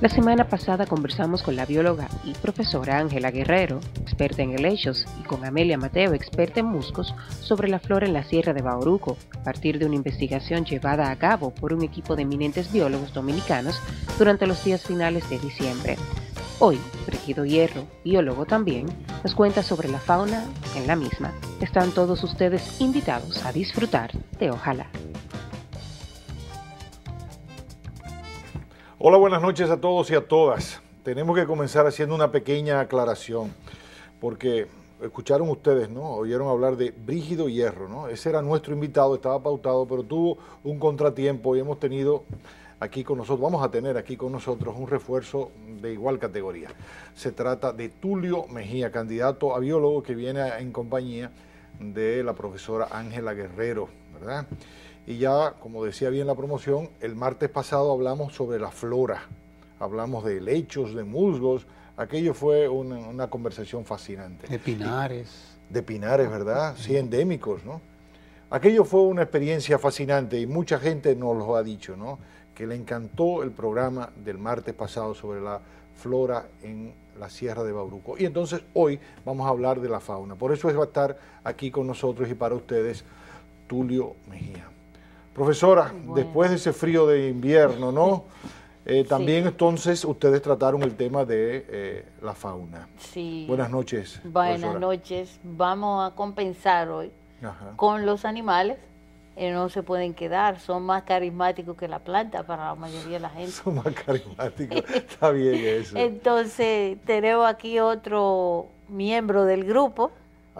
La semana pasada conversamos con la bióloga y profesora Ángela Guerrero, experta en helechos, y con Amelia Mateo, experta en musgos, sobre la flora en la Sierra de Bauruco, a partir de una investigación llevada a cabo por un equipo de eminentes biólogos dominicanos durante los días finales de diciembre. Hoy, Brígido Hierro, biólogo también, nos cuenta sobre la fauna en la misma. Están todos ustedes invitados a disfrutar de Ojalá. Hola, buenas noches a todos y a todas. Tenemos que comenzar haciendo una pequeña aclaración, porque escucharon ustedes, ¿no? Oyeron hablar de Brígido Hierro, ¿no? Ese era nuestro invitado, estaba pautado, pero tuvo un contratiempo y hemos tenido aquí con nosotros, vamos a tener aquí con nosotros un refuerzo de igual categoría. Se trata de Tulio Mejía, candidato a biólogo que viene en compañía de la profesora Ángela Guerrero, ¿verdad? Y ya, como decía bien la promoción, el martes pasado hablamos sobre la flora, hablamos de helechos, de musgos, aquello fue una conversación fascinante. De pinares. De pinares, ¿verdad? Sí, endémicos, ¿no? Aquello fue una experiencia fascinante y mucha gente nos lo ha dicho, ¿no? Que le encantó el programa del martes pasado sobre la flora en la Sierra de Bauruco. Y entonces hoy vamos a hablar de la fauna. Por eso va a estar aquí con nosotros y para ustedes Tulio Mejía. Profesora, bueno, después de ese frío de invierno, ¿no? También sí. Entonces ustedes trataron el tema de la fauna. Sí. Buenas noches. Buenas profesora. Noches. Vamos a compensar hoy con los animales. No se pueden quedar, son más carismáticos que la planta para la mayoría de la gente. Son más carismáticos, está bien eso. Entonces tenemos aquí otro miembro del grupo,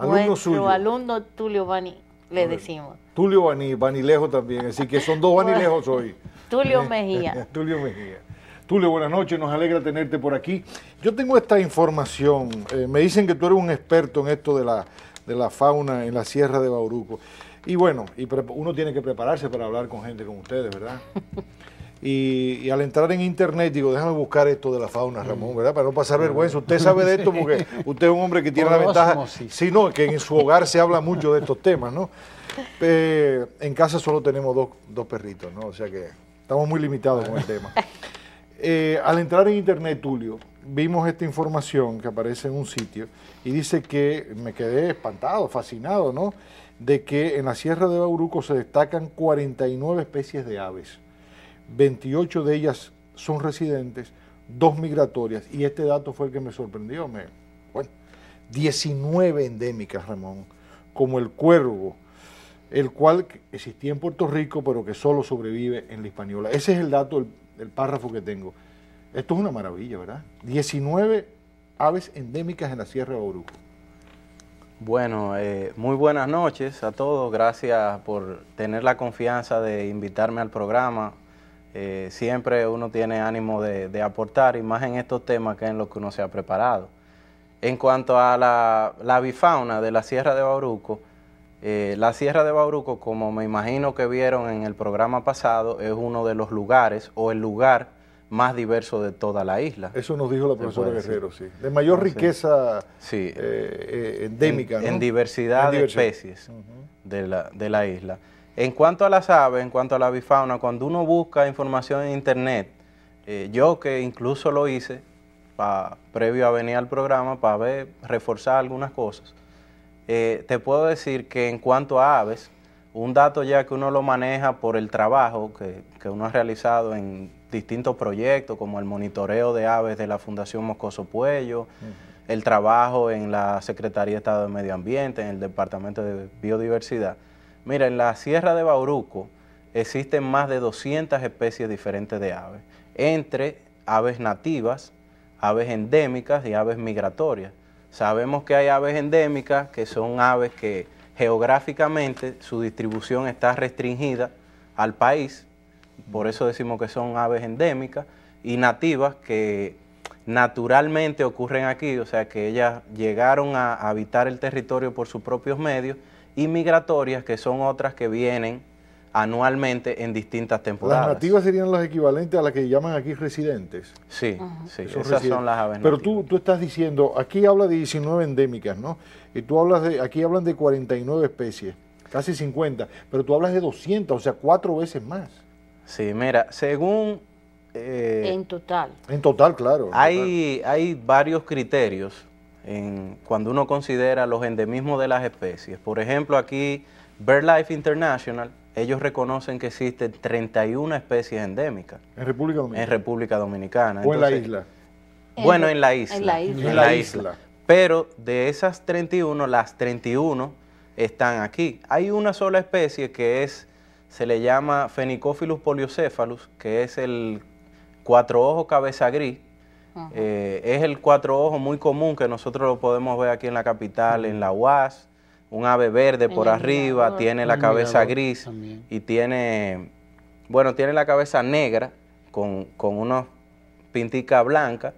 nuestro alumno Tulio Bani, le decimos. Tulio Banilejo también, así que son dos Banilejos hoy. Tulio Mejía. Tulio Mejía. Tulio, buenas noches, nos alegra tenerte por aquí. Yo tengo esta información, me dicen que tú eres un experto en esto de la fauna en la Sierra de Bauruco. Y bueno, uno tiene que prepararse para hablar con gente como ustedes, ¿verdad? Y al entrar en internet, digo, déjame buscar esto de la fauna, Ramón, ¿verdad? Para no pasar vergüenza. Usted sabe de esto porque usted es un hombre que tiene la ventaja. Sí, no, que en su hogar se habla mucho de estos temas, ¿no? En casa solo tenemos dos perritos, ¿no? O sea que estamos muy limitados con el tema. Al entrar en internet, Tulio, vimos esta información que aparece en un sitio y dice que me quedé espantado, fascinado, ¿no? De que en la Sierra de Bauruco se destacan 49 especies de aves. 28 de ellas son residentes, 2 migratorias, y este dato fue el que me sorprendió. Bueno, 19 endémicas, Ramón, como el cuervo, el cual existía en Puerto Rico, pero que solo sobrevive en la Hispaniola. Ese es el dato, el párrafo que tengo. Esto es una maravilla, ¿verdad? 19 aves endémicas en la Sierra de Bauruco. Bueno, muy buenas noches a todos. Gracias por tener la confianza de invitarme al programa. Siempre uno tiene ánimo de aportar, y más en estos temas que en lo que uno se ha preparado. En cuanto a la avifauna de la Sierra de Bauruco, la Sierra de Bauruco, como me imagino que vieron en el programa pasado, es uno de los lugares o el lugar más diverso de toda la isla. Eso nos dijo la profesora Guerrero, sí. De mayor riqueza endémica, ¿no? En diversidad de especies de la isla. En cuanto a las aves, en cuanto a la avifauna, cuando uno busca información en internet, yo que incluso lo hice previo a venir al programa para reforzar algunas cosas, te puedo decir que en cuanto a aves, un dato ya que uno lo maneja por el trabajo que uno ha realizado en distintos proyectos, como el monitoreo de aves de la Fundación Moscoso Puello, el trabajo en la Secretaría de Estado de Medio Ambiente, en el Departamento de Biodiversidad. Mira, en la Sierra de Bauruco existen más de 200 especies diferentes de aves, entre aves nativas, aves endémicas y aves migratorias. Sabemos que hay aves endémicas, que son aves que geográficamente su distribución está restringida al país, por eso decimos que son aves endémicas, y nativas que naturalmente ocurren aquí, o sea que ellas llegaron a habitar el territorio por sus propios medios, y migratorias, que son otras que vienen anualmente en distintas temporadas. Las nativas serían las equivalentes a las que llaman aquí residentes. Sí, sí, esas son las aves Pero nativas. tú estás diciendo, aquí habla de 19 endémicas, ¿no? Y tú hablas aquí hablan de 49 especies, casi 50, pero tú hablas de 200, o sea, 4 veces más. Sí, mira, según En total. En total, claro. Hay varios criterios cuando uno considera los endemismos de las especies. Por ejemplo, aquí BirdLife International, ellos reconocen que existen 31 especies endémicas. ¿En República Dominicana? En República Dominicana. ¿O en la isla? Bueno, en la isla. En la isla. Pero de esas 31, las 31 están aquí. Hay una sola especie que se le llama Phenicophyllus poliocephalus, que es el cuatro ojos cabeza gris. Es el cuatro ojos muy común que nosotros lo podemos ver aquí en la capital, en la UAS, un ave verde por arriba, tiene la cabeza gris también. Y tiene la cabeza negra con unos pinticas blancas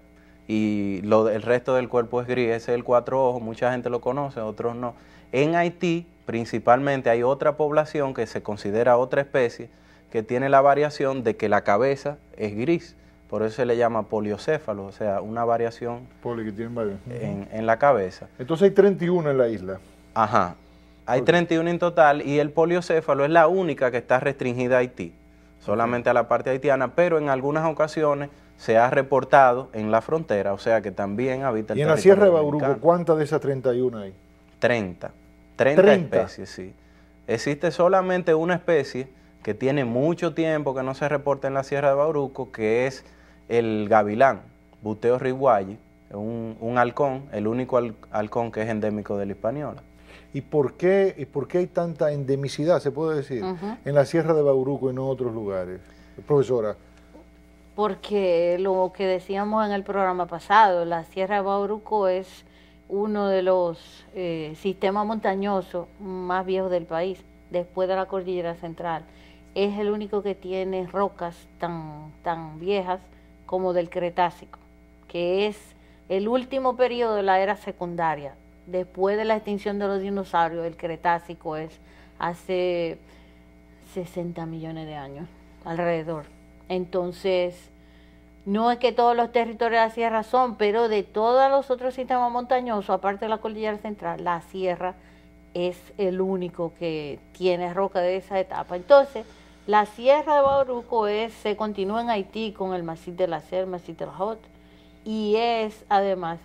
y el resto del cuerpo es gris. Ese es el cuatro ojos, mucha gente lo conoce, otros no. En Haití, principalmente, hay otra población que se considera otra especie que tiene la variación de que la cabeza es gris. Por eso se le llama poliocéfalo, o sea, una variación en la cabeza. Entonces hay 31 en la isla. Ajá, hay 31 en total y el poliocéfalo es la única que está restringida a Haití, solamente a la parte haitiana, pero en algunas ocasiones se ha reportado en la frontera, o sea que también habita el territorio. ¿Y en la Sierra de Bauruco cuántas de esas 31 hay? 30 especies, sí. Existe solamente una especie que tiene mucho tiempo que no se reporta en la Sierra de Bauruco, que es el gavilán, Buteo rihuayi, un halcón, el único halcón que es endémico de la Hispaniola. ¿Y por qué hay tanta endemicidad, se puede decir, en la Sierra de Bauruco y no en otros lugares? Profesora. Porque lo que decíamos en el programa pasado, la Sierra de Bauruco es uno de los sistemas montañosos más viejos del país, después de la Cordillera Central. Es el único que tiene rocas tan viejas como del Cretácico, que es el último periodo de la era secundaria. Después de la extinción de los dinosaurios, el Cretácico es hace 60 millones de años, alrededor. Entonces, no es que todos los territorios de la sierra son, pero de todos los otros sistemas montañosos, aparte de la Cordillera Central, la sierra es el único que tiene roca de esa etapa. Entonces, la Sierra de Bauruco se continúa en Haití con el macizo de la Serre, macizo de la Haute, y es además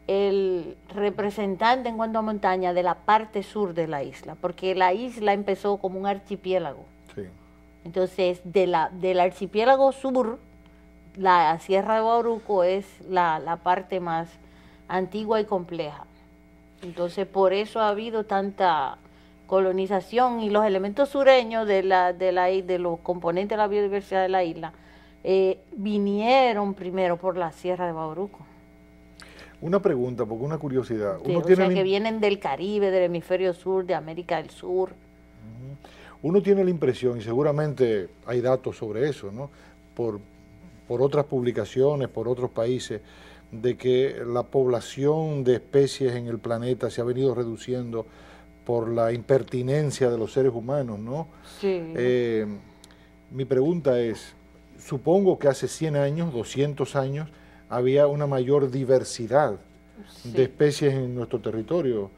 el representante en cuanto a montaña de la parte sur de la isla, porque la isla empezó como un archipiélago. Sí. Entonces, del archipiélago sur, la Sierra de Bauruco es la parte más antigua y compleja. Entonces, por eso ha habido tanta colonización y los elementos sureños de los componentes de la biodiversidad de la isla vinieron primero por la Sierra de Bauruco. Una pregunta, porque una curiosidad. Sí, o sea, que vienen del Caribe, del hemisferio sur, de América del Sur. Uno tiene la impresión, y seguramente hay datos sobre eso, ¿no? Por otras publicaciones, por otros países, de que la población de especies en el planeta se ha venido reduciendo por la impertinencia de los seres humanos, ¿no? Sí. Mi pregunta es, supongo que hace 100 años, 200 años, había una mayor diversidad de especies en nuestro territorio.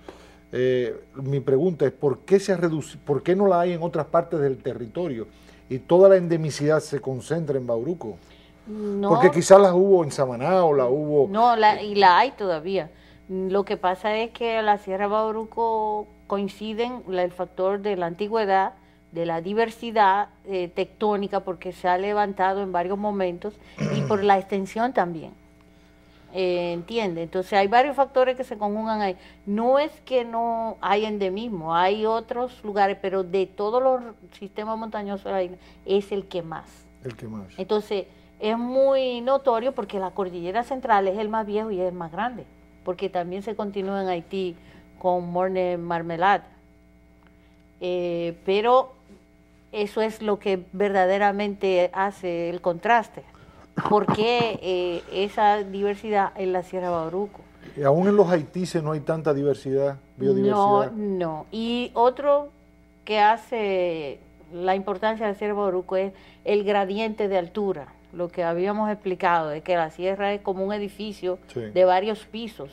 Mi pregunta es, ¿por qué se ha reducido, por qué no la hay en otras partes del territorio y toda la endemicidad se concentra en Bauruco? No, porque quizás las hubo en Samaná o la hubo... No, y la hay todavía. Lo que pasa es que la Sierra de Bauruco coinciden el factor de la antigüedad, de la diversidad tectónica, porque se ha levantado en varios momentos, y por la extensión también. ¿Entiende? Entonces hay varios factores que se conjugan ahí. No es que no hay endemismo, hay otros lugares, pero de todos los sistemas montañosos de la isla es el que más. El que más. Entonces es muy notorio porque la Cordillera Central es el más viejo y es el más grande, porque también se continúa en Haití con Morne Marmelade. Pero eso es lo que verdaderamente hace el contraste. ¿Por qué esa diversidad en la Sierra de Bauruco? ¿Y aún en los haitises no hay tanta biodiversidad? No. Y otro que hace la importancia de la Sierra de Bauruco es el gradiente de altura. Lo que habíamos explicado, de que la sierra es como un edificio de varios pisos.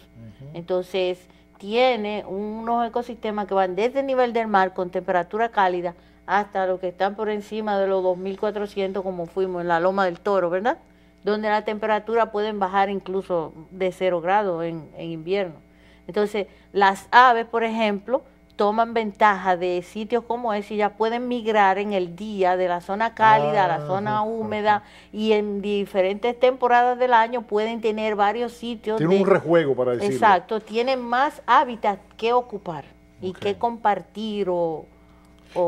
Entonces, tiene unos ecosistemas que van desde el nivel del mar con temperatura cálida hasta los que están por encima de los 2.400, como fuimos en la Loma del Toro, ¿verdad? Donde la temperatura pueden bajar incluso de 0 grados en invierno. Entonces, las aves, por ejemplo, toman ventaja de sitios como ese y ya pueden migrar en el día de la zona cálida a la zona húmeda, y en diferentes temporadas del año pueden tener varios sitios. Tiene un rejuego, para decirlo. Exacto, tienen más hábitat que ocupar y que compartir o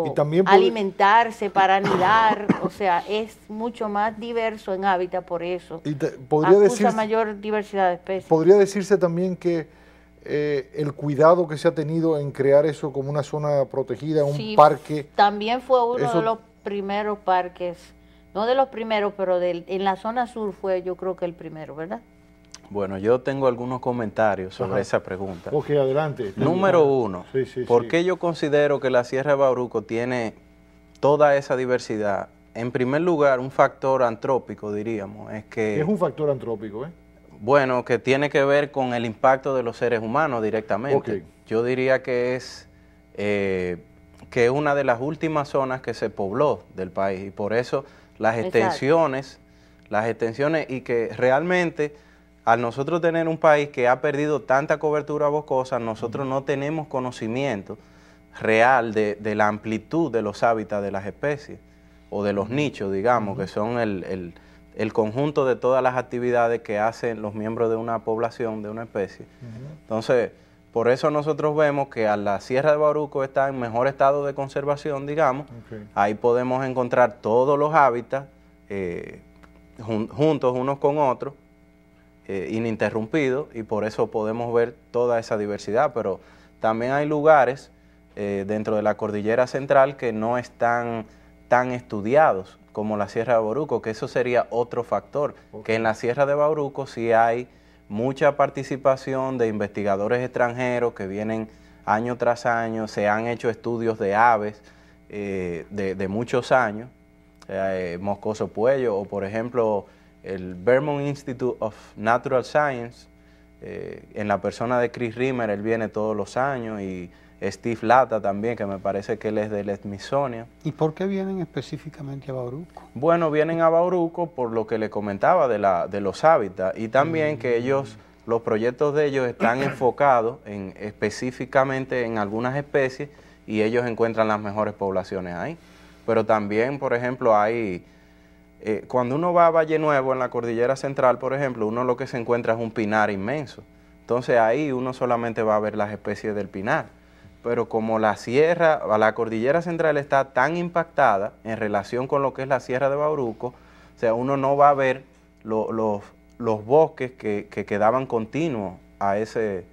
y también alimentarse para anidar. O sea, es mucho más diverso en hábitat, por eso y podría decirse, mayor diversidad de especies. Podría decirse también que el cuidado que se ha tenido en crear eso como una zona protegida, un parque. También fue uno de los primeros parques, no de los primeros, pero en la zona sur fue, yo creo que el primero, ¿verdad? Bueno, yo tengo algunos comentarios sobre esa pregunta. Ok, adelante. Número uno, ¿por qué yo considero que la Sierra de Bauruco tiene toda esa diversidad? En primer lugar, un factor antrópico, diríamos, es que... ¿Qué es un factor antrópico, Bueno, que tiene que ver con el impacto de los seres humanos directamente. Yo diría que es una de las últimas zonas que se pobló del país, y por eso las extensiones y que realmente al nosotros tener un país que ha perdido tanta cobertura boscosa, nosotros no tenemos conocimiento real de la amplitud de los hábitats de las especies o de los nichos, digamos, que son el conjunto de todas las actividades que hacen los miembros de una población, de una especie. Entonces, por eso nosotros vemos que a la Sierra de Bauruco está en mejor estado de conservación, digamos. Ahí podemos encontrar todos los hábitats juntos unos con otros, ininterrumpidos, y por eso podemos ver toda esa diversidad. Pero también hay lugares dentro de la cordillera central que no están tan estudiados como la Sierra de Bauruco, que eso sería otro factor, que en la Sierra de Bauruco sí hay mucha participación de investigadores extranjeros que vienen año tras año, se han hecho estudios de aves de muchos años, Moscoso Puello, o por ejemplo el Vermont Institute of Natural Science, en la persona de Chris Rimmer, él viene todos los años, y Steve Lata también, que me parece que él es del Smithsonian. ¿Y por qué vienen específicamente a Bauruco? Bueno, vienen a Bauruco por lo que le comentaba de los hábitats, y también que ellos, los proyectos de ellos están enfocados específicamente en algunas especies, y ellos encuentran las mejores poblaciones ahí. Pero también, por ejemplo, hay... cuando uno va a Valle Nuevo, en la cordillera central, por ejemplo, uno lo que se encuentra es un pinar inmenso. Entonces ahí uno solamente va a ver las especies del pinar. Pero como la cordillera central está tan impactada en relación con lo que es la Sierra de Bauruco, o sea, uno no va a ver los bosques que quedaban continuos a ese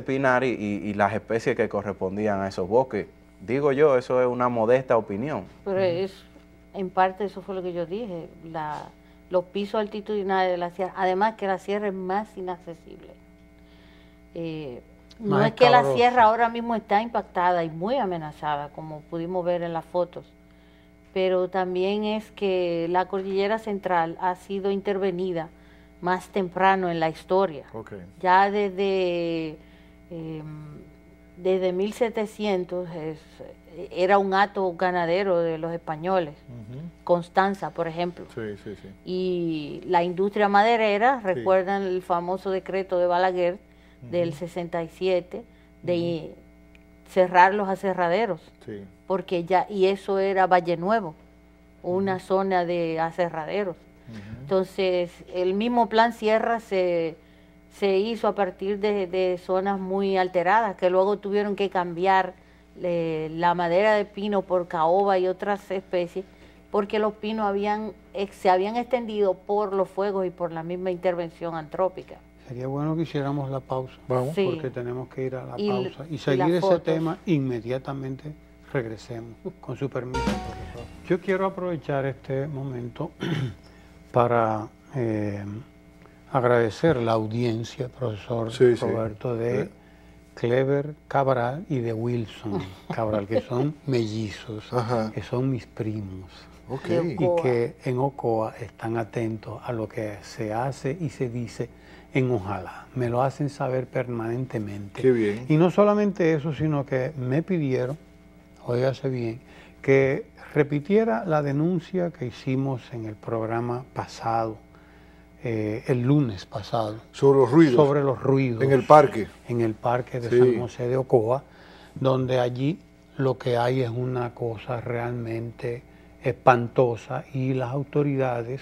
pinar y las especies que correspondían a esos bosques. Digo yo, eso es una modesta opinión. Pero en parte eso fue lo que yo dije, los pisos altitudinales de la sierra, además que la sierra es más inaccesible. No es que la sierra ahora mismo está impactada y muy amenazada, como pudimos ver en las fotos, pero también es que la cordillera central ha sido intervenida más temprano en la historia. Ya desde 1700 era un hato ganadero de los españoles, Constanza, por ejemplo. Y la industria maderera, recuerdan el famoso decreto de Balaguer del 67, de cerrar los aserraderos, porque y eso era Valle Nuevo, una zona de aserraderos. Entonces, el mismo plan Sierra se hizo a partir de zonas muy alteradas, que luego tuvieron que cambiar la madera de pino por caoba y otras especies, porque los pinos se habían extendido por los fuegos y por la misma intervención antrópica. Sería bueno que hiciéramos la pausa, porque tenemos que ir a la pausa y seguir ese tema inmediatamente. Regresemos, con su permiso, profesor. Yo quiero aprovechar este momento para agradecer la audiencia, profesor Roberto, de Clever Cabral y de Wilson Cabral, que son mellizos, que son mis primos, y que en Ocoa están atentos a lo que se hace y se dice en Ojalá. Me lo hacen saber permanentemente. Qué bien. Y no solamente eso, sino que me pidieron, óigase bien, que repitiera la denuncia que hicimos en el programa pasado, el lunes pasado. Sobre los ruidos. Sobre los ruidos. En el parque. En el parque de San José de Ocoa, donde allí lo que hay es una cosa realmente espantosa y las autoridades,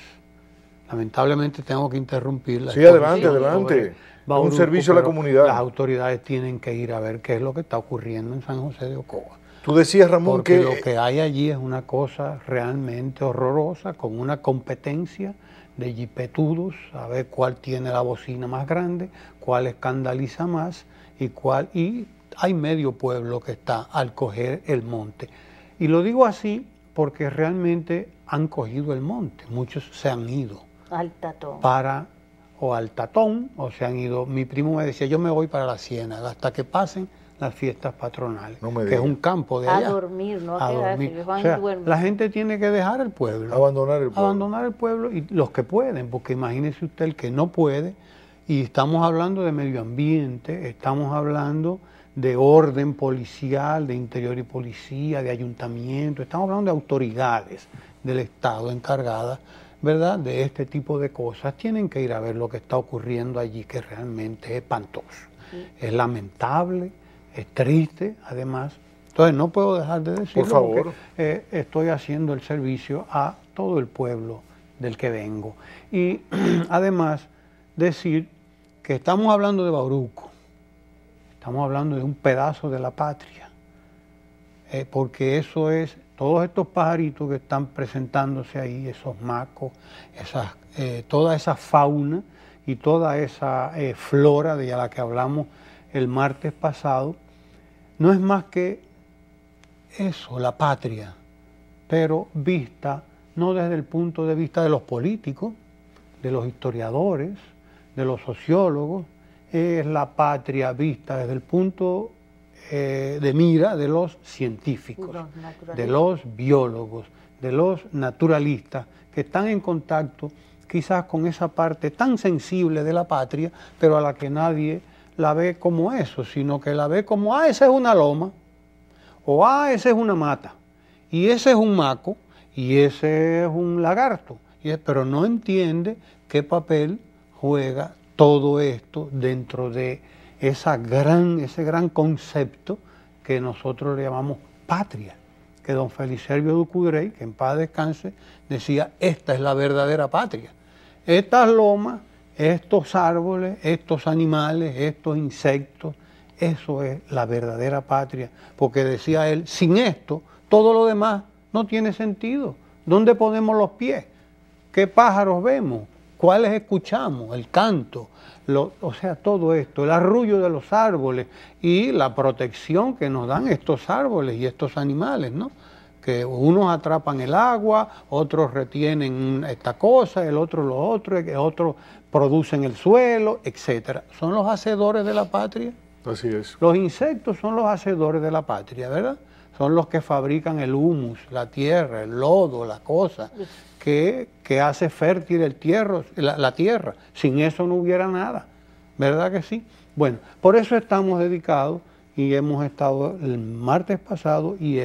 lamentablemente tengo que interrumpirla. Sí, adelante. Un servicio a la comunidad. Las autoridades tienen que ir a ver qué es lo que está ocurriendo en San José de Ocoa. Tú decías, Ramón, porque lo que hay allí es una cosa realmente horrorosa, con una competencia de jipetudos, a ver cuál tiene la bocina más grande, cuál escandaliza más y hay medio pueblo que está al coger el monte. Y lo digo así porque realmente han cogido el monte, muchos se han ido. Al Tatón. Al Tatón, o se han ido. Mi primo me decía, yo me voy para la Ciénaga hasta que pasen las fiestas patronales, que es un campo de allá. A dormir, ¿no? A dormir. O sea, la gente tiene que dejar el pueblo. Abandonar el pueblo y los que pueden, porque imagínese usted el que no puede, y estamos hablando de medio ambiente, estamos hablando de orden policial, de interior y policía, de ayuntamiento, estamos hablando de autoridades del Estado encargadas, ¿verdad?, de este tipo de cosas. Tienen que ir a ver lo que está ocurriendo allí, que realmente es espantoso, es lamentable, es triste, además. Entonces no puedo dejar de decirlo. Por favor. Porque, estoy haciendo el servicio a todo el pueblo del que vengo. Y además decir que estamos hablando de Bauruco, estamos hablando de un pedazo de la patria, porque eso es, todos estos pajaritos que están presentándose ahí, esos macos, toda esa fauna y toda esa flora de la que hablamos el martes pasado, no es más que eso, la patria, pero vista no desde el punto de vista de los políticos, de los historiadores, de los sociólogos, es la patria vista desde el punto de mira de los científicos, de los biólogos, de los naturalistas, que están en contacto quizás con esa parte tan sensible de la patria, pero a la que nadie la ve como eso, sino que la ve como, esa es una loma, o esa es una mata, y ese es un maco, y ese es un lagarto, pero no entiende qué papel juega todo esto dentro de ese gran concepto que nosotros le llamamos patria, que don Felicervio Ducudrey, que en paz descanse, decía, esta es la verdadera patria. Estas lomas, estos árboles, estos animales, estos insectos, eso es la verdadera patria, porque decía él, sin esto, todo lo demás no tiene sentido. ¿Dónde ponemos los pies? ¿Qué pájaros vemos? ¿Cuáles escuchamos? El canto, o sea, todo esto, el arrullo de los árboles y la protección que nos dan estos árboles y estos animales, ¿no? Que unos atrapan el agua, otros retienen esta cosa, el otro lo otro, que otros producen el suelo, etcétera. Son los hacedores de la patria. Así es. Los insectos son los hacedores de la patria, ¿verdad? Son los que fabrican el humus, la tierra, el lodo, la cosa que hace fértil la tierra. Sin eso no hubiera nada, ¿verdad que sí? Bueno, por eso estamos dedicados y hemos estado el martes pasado y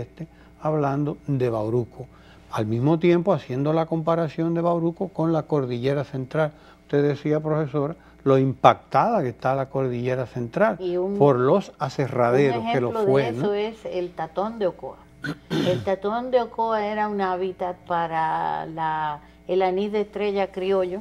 hablando de Bauruco, al mismo tiempo haciendo la comparación de Bauruco con la cordillera central. Usted decía, profesora, lo impactada que está la cordillera central por los aserraderos que lo fue. Un ejemplo de eso es el Tatón de Ocoa. El Tatón de Ocoa era un hábitat para el anís de estrella criollo,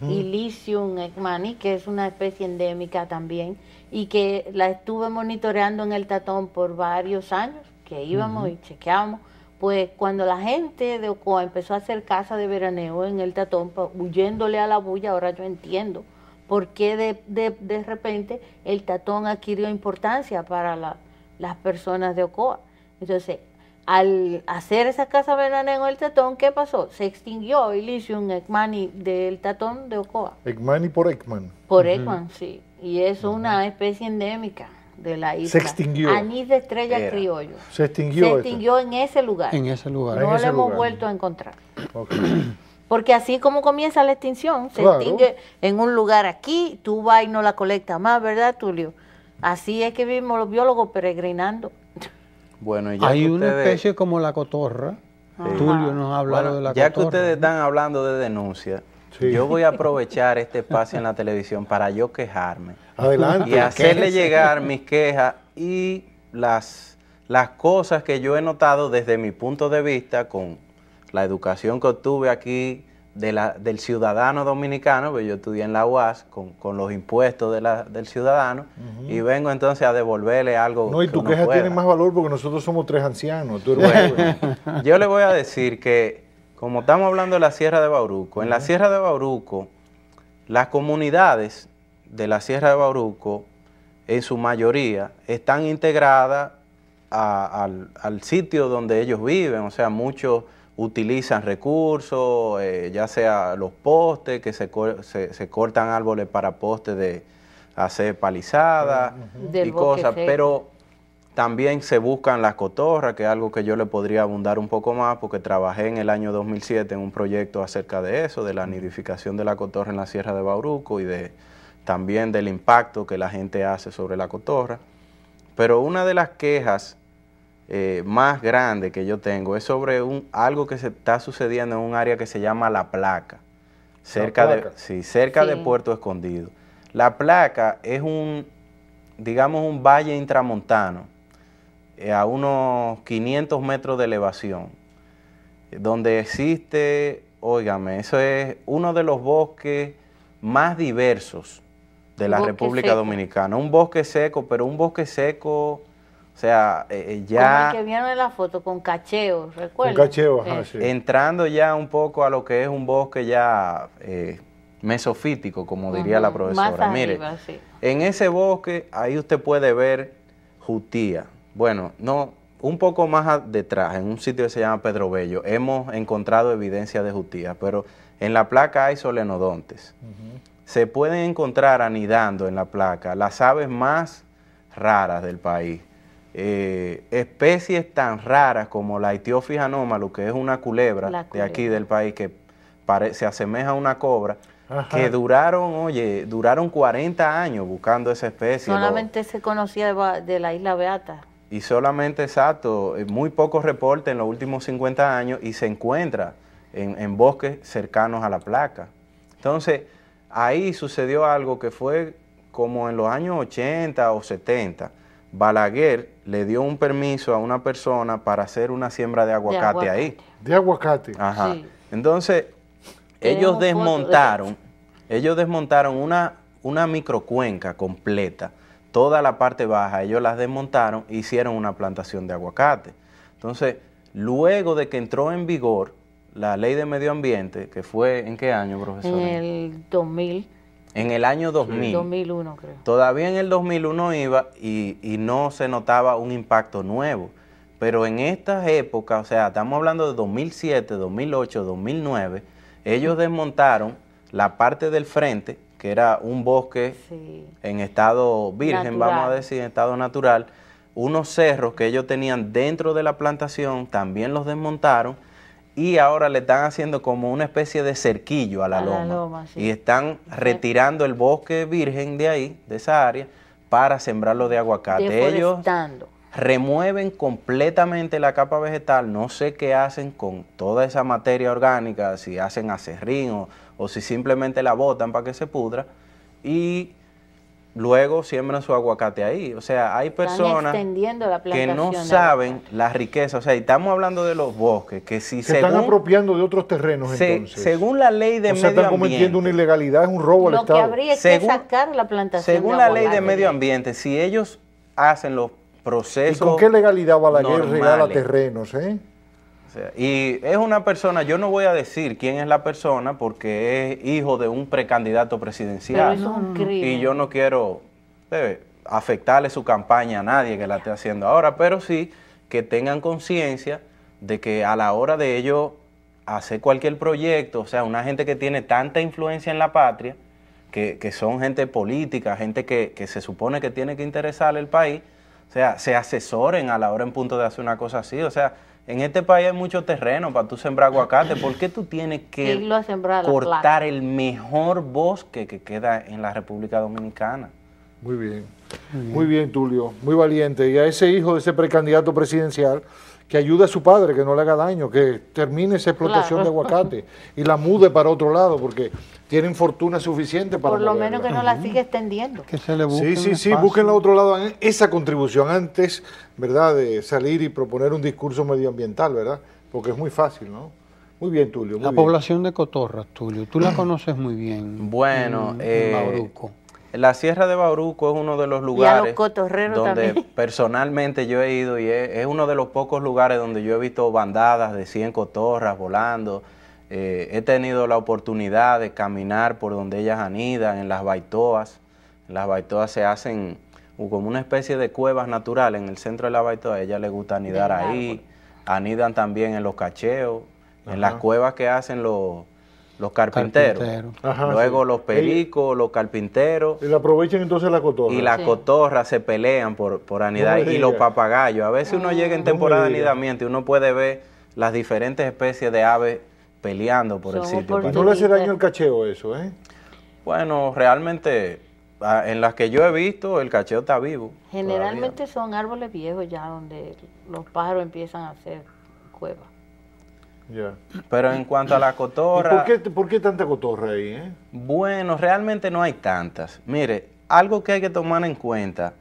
Illicium ekmani, que es una especie endémica también, y que la estuve monitoreando en el Tatón por varios años, que íbamos y chequeábamos. Pues cuando la gente de Ocoa empezó a hacer casa de veraneo en el Tatón, huyéndole a la bulla, ahora yo entiendo por qué de repente el Tatón adquirió importancia para las personas de Ocoa. Entonces, al hacer esa casa de veraneo en el Tatón, ¿qué pasó? Se extinguió Illicium ekmani del Tatón de Ocoa. Ekmani por Ekman. Por Ekman, sí. Y es una especie endémica de la isla. Se extinguió. Anís de estrella criollo. Se extinguió. Se extinguió en ese lugar. En ese lugar. No lo hemos vuelto a encontrar. Okay. Porque así como comienza la extinción, se extingue en un lugar aquí, tú vas y no la colectas más, ¿verdad, Tulio? Así es que vivimos los biólogos peregrinando. Bueno, ya hay una especie como la cotorra. Tulio nos ha hablado de la cotorra. Ya que ustedes están hablando de denuncia, yo voy a aprovechar este espacio en la televisión para yo quejarme. Adelante. Y hacerle llegar mis quejas y las cosas que yo he notado desde mi punto de vista con la educación que obtuve aquí del ciudadano dominicano, porque yo estudié en la UAS con los impuestos del ciudadano, y vengo entonces a devolverle algo. No, y tu queja tiene más valor porque nosotros somos 3 ancianos. Bueno, yo le voy a decir que, como estamos hablando de la Sierra de Bauruco, en la Sierra de Bauruco, las comunidades de la Sierra de Bauruco, en su mayoría, están integradas al sitio donde ellos viven, o sea, muchos utilizan recursos, ya sea los postes, que se cortan árboles para postes de hacer palizadas y cosas, pero también se buscan las cotorras, que es algo que yo le podría abundar un poco más, porque trabajé en el año 2007 en un proyecto acerca de eso, de la nidificación de la cotorra en la Sierra de Bauruco y también del impacto que la gente hace sobre la cotorra. Pero una de las quejas más grande que yo tengo es sobre algo que se está sucediendo en un área que se llama La Placa, cerca de Puerto Escondido. La Placa es digamos un valle intramontano a unos 500 metros de elevación, donde existe, óigame, eso es uno de los bosques más diversos de la República Dominicana. Un bosque seco, pero un bosque seco... O sea, ya... Como el que vieron en la foto, con cacheos, ¿recuerdan? Con cacheos, sí. Entrando ya un poco a lo que es un bosque ya mesofítico, como diría la profesora. Más arriba, mire, sí. En ese bosque, ahí usted puede ver jutía. Bueno, no, un poco más detrás, en un sitio que se llama Pedro Bello, hemos encontrado evidencia de jutía, pero en La Placa hay solenodontes. Se pueden encontrar anidando en La Placa las aves más raras del país. Especies tan raras como la Ethiophis anomalus, que es una culebra de aquí del país que se asemeja a una cobra, que duraron 40 años buscando esa especie. Solamente se conocía de la Isla Beata. Y solamente, exacto, muy pocos reportes en los últimos 50 años y se encuentra en bosques cercanos a La Placa. Entonces, ahí sucedió algo que fue como en los años 80 o 70, Balaguer le dio un permiso a una persona para hacer una siembra de aguacate ahí. ¿De aguacate? Ajá. Sí. Entonces, ellos desmontaron una microcuenca completa, toda la parte baja, ellos las desmontaron e hicieron una plantación de aguacate. Entonces, luego de que entró en vigor la ley de medio ambiente, que fue, ¿en qué año, profesor? En el 2000. En el año 2000. 2001, creo. Todavía en el 2001 iba y no se notaba un impacto nuevo. Pero en estas épocas, o sea, estamos hablando de 2007, 2008, 2009, ellos desmontaron la parte del frente, que era un bosque en estado virgen, vamos a decir, en estado natural. Unos cerros que ellos tenían dentro de la plantación también los desmontaron. Y ahora le están haciendo como una especie de cerquillo a la loma. Y están retirando el bosque virgen de ahí, de esa área, para sembrarlo de aguacate. Ellos remueven completamente la capa vegetal, no sé qué hacen con toda esa materia orgánica, si hacen acerrín o si simplemente la botan para que se pudra, y luego siembran su aguacate ahí. O sea, hay personas que no saben la riqueza. O sea, y estamos hablando de los bosques, que si se están apropiando de otros terrenos, entonces. Según la ley de medio ambiente. Están cometiendo una ilegalidad, es un robo al Estado. Lo que habría que sacar la plantación. Según la ley de medio ambiente, si ellos hacen los procesos. ¿Y con qué legalidad Balaguer regala terrenos, Y es una persona, yo no voy a decir quién es la persona porque es hijo de un precandidato presidencial. Pero es un crimen. Y yo no quiero afectarle su campaña a nadie que la esté haciendo ahora, pero sí que tengan conciencia de que a la hora de ellos hacer cualquier proyecto, o sea, una gente que tiene tanta influencia en la patria, que son gente política, gente que se supone que tiene que interesarle el país, o sea, se asesoren a la hora en punto de hacer una cosa así, o sea, en este país hay mucho terreno para tú sembrar aguacate. ¿Por qué tú tienes que cortar el mejor bosque que queda en la República Dominicana? Muy bien. Muy bien, Tulio, muy valiente. Y a ese hijo de ese precandidato presidencial, que ayude a su padre, que no le haga daño, que termine esa explotación de aguacate y la mude para otro lado, porque tienen fortuna suficiente para por lo menos que no la siga extendiendo. Que se le busque sí, búsquenla a otro lado, esa contribución antes, ¿verdad?, de salir y proponer un discurso medioambiental, ¿verdad? Porque es muy fácil, ¿no? Muy bien, Tulio. La población de Cotorra, Tulio, tú la conoces muy bien. Bueno, en Bauruco. La Sierra de Bauruco es uno de los lugares donde también. Personalmente yo he ido y es uno de los pocos lugares donde yo he visto bandadas de 100 cotorras volando. He tenido la oportunidad de caminar por donde ellas anidan, en las baitoas. En las baitoas se hacen como una especie de cuevas naturales en el centro de la baitoa. A ellas les gusta anidar ahí, anidan también en los cacheos, en las cuevas que hacen los carpinteros. Ajá, luego los pericos, los carpinteros. Y le aprovechan entonces la cotorra. Y las cotorras se pelean por anidar. Y los papagayos. A veces uno llega en temporada de anidamiento y uno puede ver las diferentes especies de aves peleando por el sitio. ¿Y no le hace daño el cacheo eso, eh? Bueno, realmente, en las que yo he visto, el cacheo está vivo. Generalmente son árboles viejos ya donde los pájaros empiezan a hacer cuevas. Ya. Pero en cuanto a la cotorra... ¿Por qué tanta cotorra ahí? Bueno, realmente no hay tantas. Mire, algo que hay que tomar en cuenta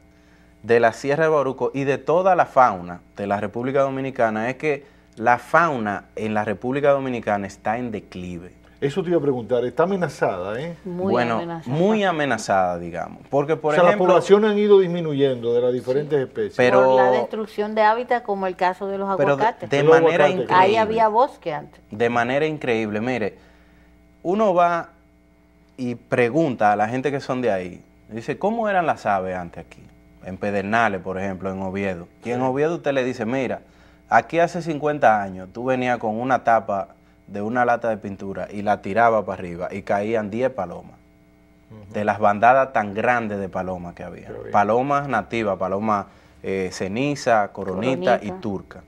de la Sierra de Bauruco y de toda la fauna de la República Dominicana es que la fauna en la República Dominicana está en declive. Eso te iba a preguntar, está amenazada, ¿eh? Muy amenazada, digamos. Porque, por ejemplo, las poblaciones han ido disminuyendo de las diferentes especies. Pero por la destrucción de hábitat, como el caso de los aguacates. De manera increíble. Ahí había bosque antes. De manera increíble. Mire, uno va y pregunta a la gente que son de ahí. Dice, ¿cómo eran las aves antes aquí? En Pedernales, por ejemplo, en Oviedo. Y en Oviedo usted le dice, mira, aquí hace 50 años tú venías con una tapa de una lata de pintura y la tiraba para arriba y caían 10 palomas. De las bandadas tan grandes de palomas que había. Palomas nativas, palomas ceniza, coronita y turca.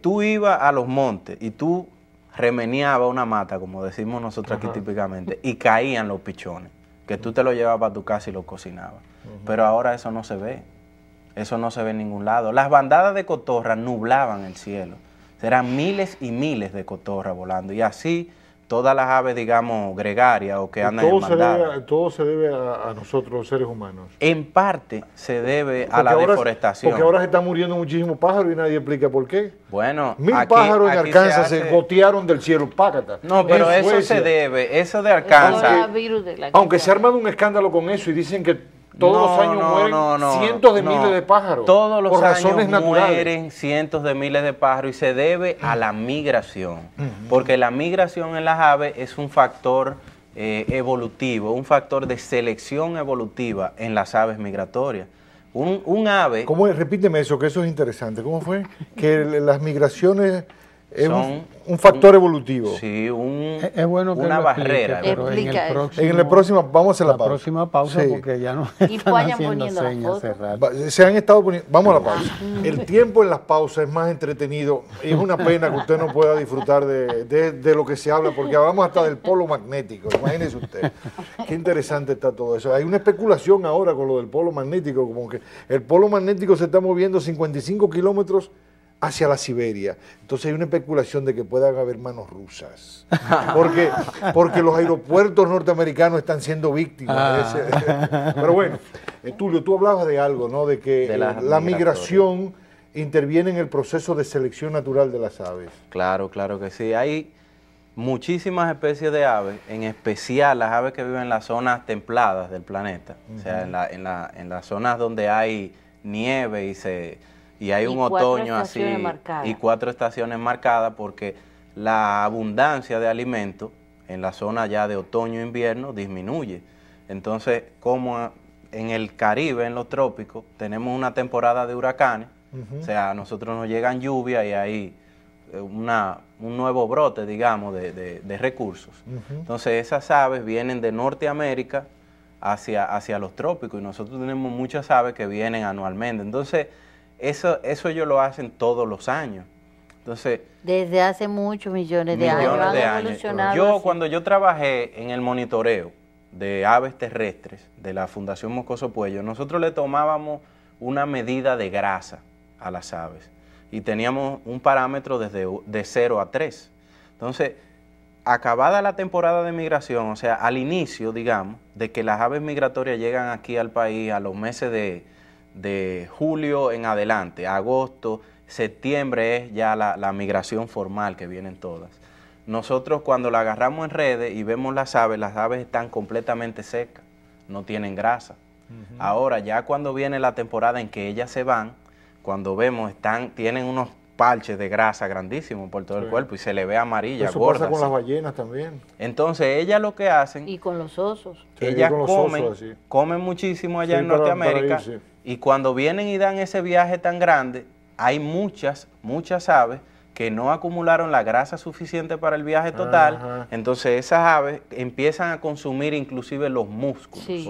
Tú ibas a los montes y tú remeneabas una mata, como decimos nosotros aquí típicamente, y caían los pichones, que tú te los llevabas para tu casa y los cocinabas. Pero ahora eso no se ve. Eso no se ve en ningún lado. Las bandadas de cotorras nublaban el cielo. Serán miles y miles de cotorras volando. Y así todas las aves, digamos, gregarias o que andan en bandada. Todo se debe a nosotros, los seres humanos. En parte se debe a la deforestación. Porque ahora se están muriendo muchísimos pájaros y nadie explica por qué. Bueno, 1000 pájaros en Arkansas se gotearon del cielo, pácata. No, pero eso se debe, eso de Arkansas. Aunque se ha armado un escándalo con eso y dicen que todos los años mueren cientos de miles de pájaros. Todos los años mueren cientos de miles de pájaros y se debe a la migración. Porque la migración en las aves es un factor evolutivo, un factor de selección evolutiva en las aves migratorias. Un ave... ¿Cómo es? Repíteme eso, que eso es interesante. ¿Cómo fue? Que las migraciones... Es un factor evolutivo. Sí, es bueno que una barrera. Pero en el próximo, vamos a la pausa. La próxima pausa, porque ya no están haciendo señas cerradas. Se han estado poniendo... Vamos a la pausa. El tiempo en las pausas es más entretenido. Es una pena que usted no pueda disfrutar de lo que se habla, porque hablamos hasta del polo magnético. Imagínese usted. Qué interesante está todo eso. Hay una especulación ahora con lo del polo magnético, como que el polo magnético se está moviendo 55 kilómetros hacia la Siberia. Entonces hay una especulación de que puedan haber manos rusas. Porque los aeropuertos norteamericanos están siendo víctimas de ese. Pero bueno, Tulio, tú hablabas de algo, ¿no? De que la migración interviene en el proceso de selección natural de las aves. Claro, claro que sí. Hay muchísimas especies de aves, en especial las aves que viven en las zonas templadas del planeta. O sea, en las zonas donde hay nieve y hay un otoño así y 4 estaciones marcadas, porque la abundancia de alimentos en la zona ya de otoño e invierno disminuye. Entonces, como en el Caribe, en los trópicos, tenemos una temporada de huracanes, o sea, a nosotros nos llegan lluvias y hay un nuevo brote, digamos, de recursos. Entonces, esas aves vienen de Norteamérica hacia los trópicos y nosotros tenemos muchas aves que vienen anualmente. Entonces, eso ellos lo hacen todos los años. Entonces, desde hace muchos millones de años han evolucionado. Cuando yo trabajé en el monitoreo de aves terrestres de la Fundación Moscoso Puello, nosotros le tomábamos una medida de grasa a las aves y teníamos un parámetro de 0 a 3. Entonces, acabada la temporada de migración, o sea, al inicio, digamos, de que las aves migratorias llegan aquí al país a los meses de julio en adelante, agosto, septiembre es ya la migración formal que vienen todas. Nosotros cuando la agarramos en redes y vemos las aves están completamente secas, no tienen grasa. Ahora, ya cuando viene la temporada en que ellas se van, cuando vemos, tienen unos parches de grasa grandísimos por todo el cuerpo y se le ve amarilla, eso gorda. Eso pasa con las ballenas también. Entonces, ellas lo que hacen... Y con los osos. Ellas comen muchísimo allá en Norteamérica y cuando vienen y dan ese viaje tan grande, hay muchas aves que no acumularon la grasa suficiente para el viaje total, entonces esas aves empiezan a consumir inclusive los músculos. Sí,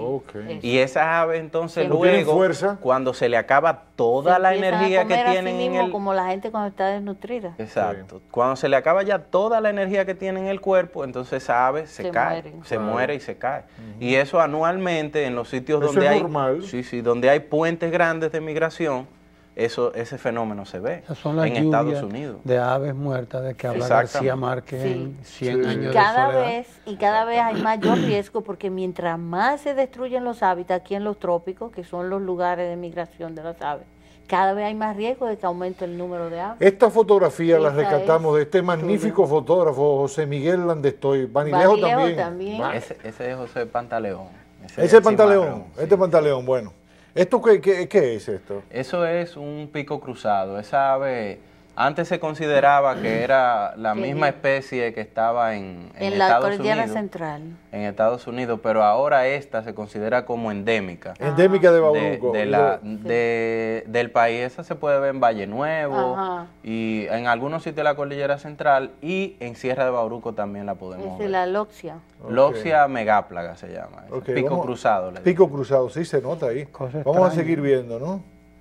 y esas aves entonces luego, cuando se le acaba toda la energía que tienen en el... como la gente cuando está desnutrida. Exacto. Cuando se le acaba ya toda la energía que tiene en el cuerpo, entonces esa ave se cae, se muere y se cae. Y eso anualmente en los sitios donde hay... normal. Sí, donde hay puentes grandes de migración, ese fenómeno se ve en Estados Unidos. De aves muertas de que habla García Márquez en 100 años de soledad. Cada vez hay mayor riesgo porque mientras más se destruyen los hábitats aquí en los trópicos, que son los lugares de migración de las aves, cada vez hay más riesgo de que aumente el número de aves. Esta fotografía la rescatamos de este magnífico fotógrafo, José Miguel Landestoy. Banilejo también. Ese es José Pantaleón. Ese Pantaleón, Pantaleón, bueno. ¿Esto qué es esto? Eso es un pico cruzado. Esa ave antes se consideraba que era la misma especie que estaba en la cordillera central. En Estados Unidos, pero ahora esta se considera como endémica. Endémica de Bauruco. Del país. Esa se puede ver en Valle Nuevo y en algunos sitios de la cordillera central y en Sierra de Bauruco también la podemos ver. Es la loxia. Loxia megáplaga se llama. Pico cruzado. Pico cruzado, sí se nota ahí. Vamos a seguir viendo, ¿no?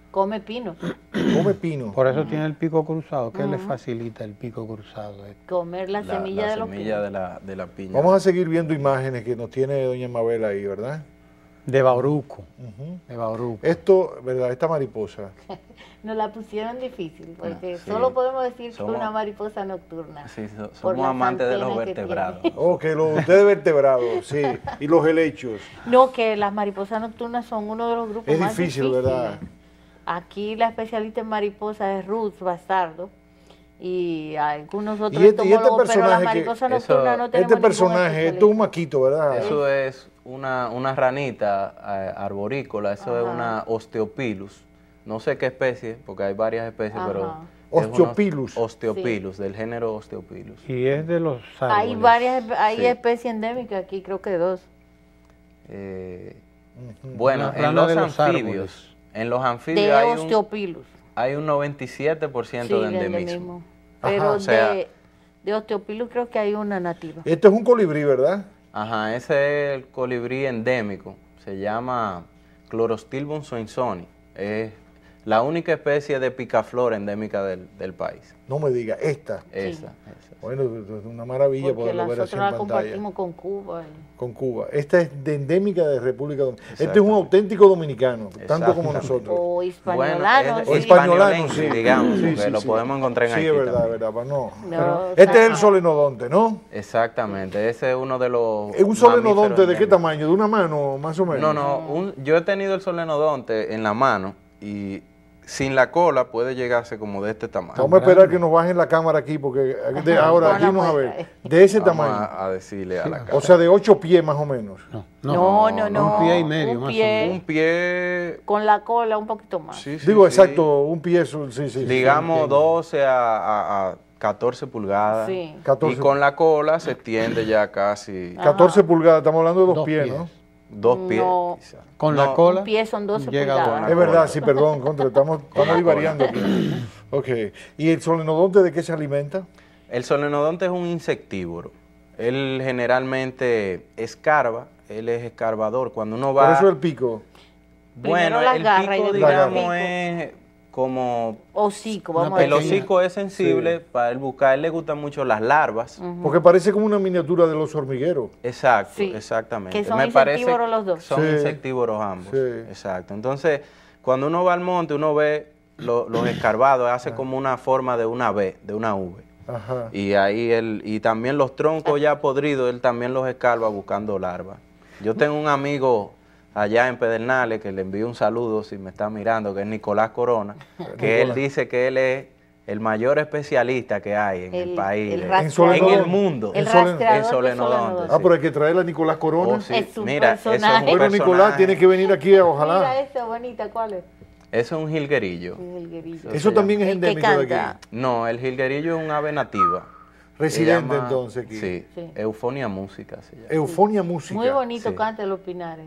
Come pino. Come pino. Por eso tiene el pico cruzado. ¿Qué le facilita el pico cruzado? Comer la semilla de los pinos. de la piña. Vamos a seguir viendo imágenes que nos tiene doña Mabel ahí, ¿verdad? De Bauruco. De Bauruco. Esto, ¿verdad? Esta mariposa. Nos la pusieron difícil, porque solo podemos decir que es una mariposa nocturna. Sí, somos amantes de los vertebrados. Ustedes vertebrados, sí. Y los helechos. No, que las mariposas nocturnas son uno de los grupos más difíciles. Es difícil, ¿verdad? Aquí la especialista en mariposas es Ruth Bastardo y algunos otros entomólogos, pero las mariposas nocturnas no tenemos. Este personaje, esto es un maquito, ¿verdad? Eso es una ranita arborícola, eso es una Osteopilus. No sé qué especie, porque hay varias especies, pero... Osteopilus. Osteopilus, del género Osteopilus. Y es de los árboles. Hay especies endémicas aquí, creo que 2. Bueno, en los anfibios... En los anfibios hay un 97% de endemismo. Pero de Osteopilus creo que hay una nativa. Esto es un colibrí, ¿verdad? Ajá, ese es el colibrí endémico. Se llama Chlorostylbum soinsoni. Es la única especie de picaflor endémica del país. No me diga, esta. Esa. Bueno, es una maravilla poderlo ver así en pantalla. Nosotros la compartimos con Cuba. Con Cuba. Esta es endémica de República Dominicana. Este es un auténtico dominicano, tanto como nosotros. O hispanolano. O hispanolano, sí. Digamos, porque lo podemos encontrar en Haití. Sí, es verdad, es verdad. Este es el solenodonte, ¿no? Exactamente, ese es uno de los... ¿Es un solenodonte de qué tamaño? ¿De una mano, más o menos? No, yo he tenido el solenodonte en la mano y... Sin la cola puede llegarse como de este tamaño. Vamos a esperar que nos bajen la cámara aquí, porque ahora aquí vamos a ver. De ese tamaño. Vamos a decirle a la cámara. O sea, de 8 pies más o menos. No. Un pie y medio más o menos. Un pie... Con la cola un poquito más. Sí, exacto, un pie, sí. Digamos 12 a 14 pulgadas. Sí. 14. Y con la cola se extiende ya casi... 14 pulgadas, estamos hablando de 2 pies, ¿no? 2 pies. No, con la cola. Un pie son 12 pulgadas. Es verdad, sí, perdón, estamos divariando aquí. Ok. ¿Y el solenodonte de qué se alimenta? El solenodonte es un insectívoro. Él generalmente escarba, él es escarbador. Cuando uno va... Por eso el pico. Bueno, el pico, digamos, es como... hocico, vamos a decir. El hocico es sensible, para él buscar, a él le gustan mucho las larvas. Porque parece como una miniatura de los hormigueros. Exacto, exactamente. Que son insectívoros los dos. Son insectívoros ambos, exacto. Entonces, cuando uno va al monte, uno ve los escarbados, hace como una forma de una V, de una V. Ajá. Y ahí y también los troncos ya podridos, él también los escarba buscando larvas. Yo tengo un amigo allá en Pedernales, que le envío un saludo si me está mirando, que es Nicolás Corona, que él dice que él es el mayor especialista que hay en el país, en el mundo, en Solenodonte. Pero hay que traerle a Nicolás Corona. Mira, eso es un bueno, Nicolás tiene que venir aquí, ojalá. Mira esa bonita, ¿cuál es? Eso es un jilguerillo. Eso también es endémico de aquí. No, el jilguerillo es un ave nativa. Residente entonces aquí. Sí, Eufonia música se llama. Eufonia música. Muy bonito canta Los Pinares.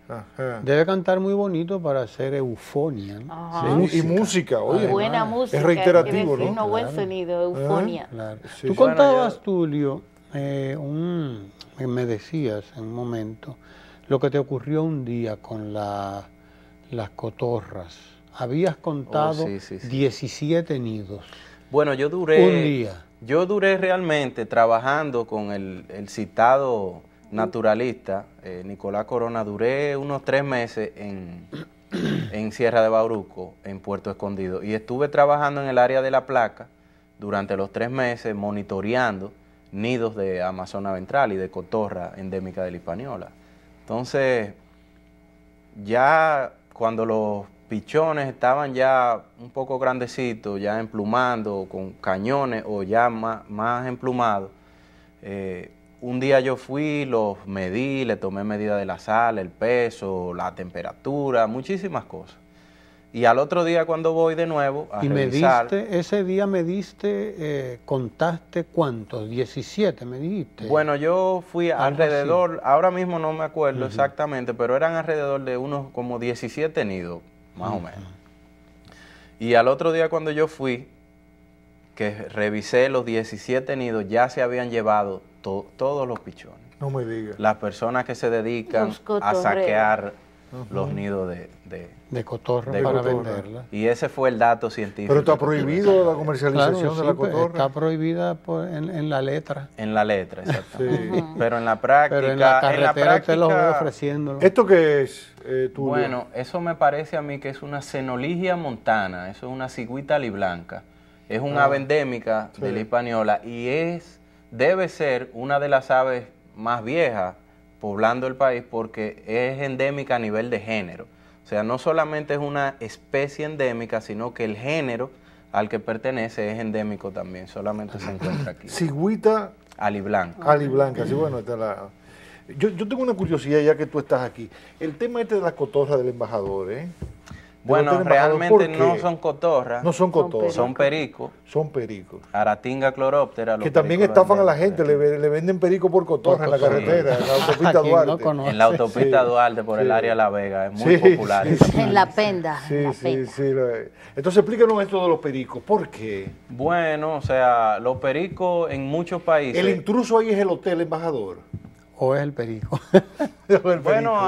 Ajá. Debe cantar muy bonito para hacer eufonia, ¿no? Y música, oye. Buena música. Es reiterativo, ¿no? Un buen sonido, eufonia. Claro. Tú contabas, Tulio, me decías en un momento, lo que te ocurrió un día con las cotorras. Habías contado 17 nidos. Bueno, yo duré... Un día. Yo duré realmente trabajando con el citado naturalista, Nicolás Corona, duré unos 3 meses en Sierra de Bauruco, en Puerto Escondido, y estuve trabajando en el área de La Placa durante los 3 meses monitoreando nidos de Amazona ventral y de cotorra endémica de la Hispaniola. Entonces, ya cuando los pichones estaban ya un poco grandecitos, ya emplumando, con cañones o ya más emplumados, un día yo fui, los medí, le tomé medida de la sal, el peso, la temperatura, muchísimas cosas. Y al otro día cuando voy de nuevo a revisar... Ese día mediste, contaste cuántos, 17 me dijiste. Bueno, yo fui alrededor, ahora mismo no me acuerdo exactamente, pero eran alrededor de unos como 17 nidos, más o menos. Y al otro día cuando yo fui, que revisé los 17 nidos, ya se habían llevado todos los pichones. No me digas. Las personas que se dedican a saquear los nidos de cotorra para venderla. Y ese fue el dato científico. Pero está prohibido la comercialización de la cotorra. Está prohibida en la letra. En la letra, exactamente. Pero en la práctica... Pero en la carretera te los ve ofreciéndolo. ¿Esto qué es, Tulio? Bueno, eso me parece a mí que es una Xenoligia montana, eso es una cigüita aliblanca. Es una ave endémica de la Hispaniola y debe ser una de las aves más viejas poblando el país porque es endémica a nivel de género. O sea, no solamente es una especie endémica, sino que el género al que pertenece es endémico también, solamente se encuentra aquí. Cigüita aliblanca. Aliblanca, sí, bueno, esta la... Yo tengo una curiosidad ya que tú estás aquí. El tema de las cotorras del embajador, Bueno, realmente no son cotorras. No son cotorras. Son pericos. Son pericos. Aratinga cloróptera. Que también estafan a la gente, le venden perico por cotorra en la carretera, en la autopista Duarte. En la autopista Duarte, por el área de La Vega, es muy popular. En La Penda. Sí. Entonces explícanos esto de los pericos, ¿por qué? Bueno, o sea, los pericos en muchos países... El intruso ahí es el hotel embajador. ¿O es el perico? Bueno,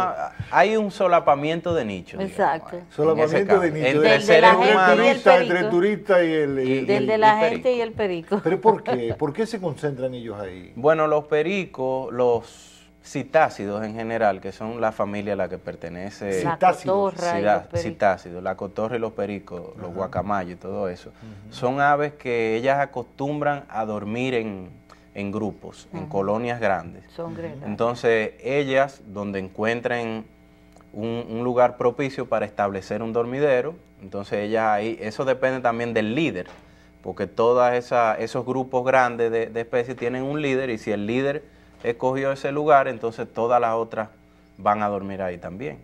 hay un solapamiento de nichos. Exacto. Solapamiento de nichos. Entre seres humanos. Entre turista y el... Del de la gente y el perico. ¿Pero por qué? ¿Por qué se concentran ellos ahí? Bueno, los pericos, los citácidos en general, que son la familia a la que pertenece... La cotorra y los pericos. Citácidos, la cotorra y los pericos, los guacamayos y todo eso. Son aves que ellas acostumbran a dormir en grupos, en colonias grandes. Son grandes. Entonces, ellas, donde encuentren un lugar propicio para establecer un dormidero, entonces ellas ahí, eso depende también del líder, porque todos esos grupos grandes de especies tienen un líder, y si el líder escogió ese lugar, entonces todas las otras van a dormir ahí también.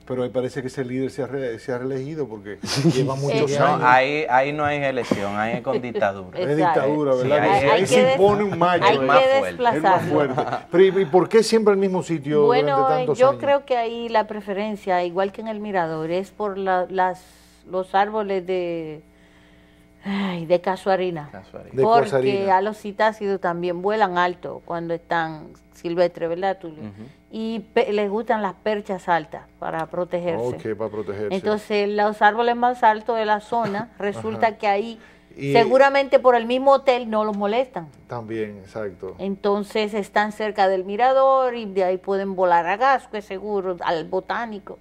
Pero ahí parece que ese líder se ha reelegido porque lleva muchos años. No, ahí no hay elección, ahí es con dictadura. Es dictadura, ¿verdad? Sí, ahí se impone un macho. Hay más que fuerte. desplazarlo. Es más fuerte. Pero ¿y por qué siempre el mismo sitio durante tantos años? Bueno, yo creo que ahí la preferencia, igual que en el Mirador, es por los árboles de Ay, de casuarina. De porque casuarina. a los citácidos también vuelan alto cuando están silvestres, ¿verdad, Tulio? Y les gustan las perchas altas para protegerse. Ok, para protegerse. Entonces, los árboles más altos de la zona, resulta que ahí, seguramente por el mismo hotel, no los molestan. También, exacto. Entonces, están cerca del mirador y de ahí pueden volar a Gascue, seguro, al botánico.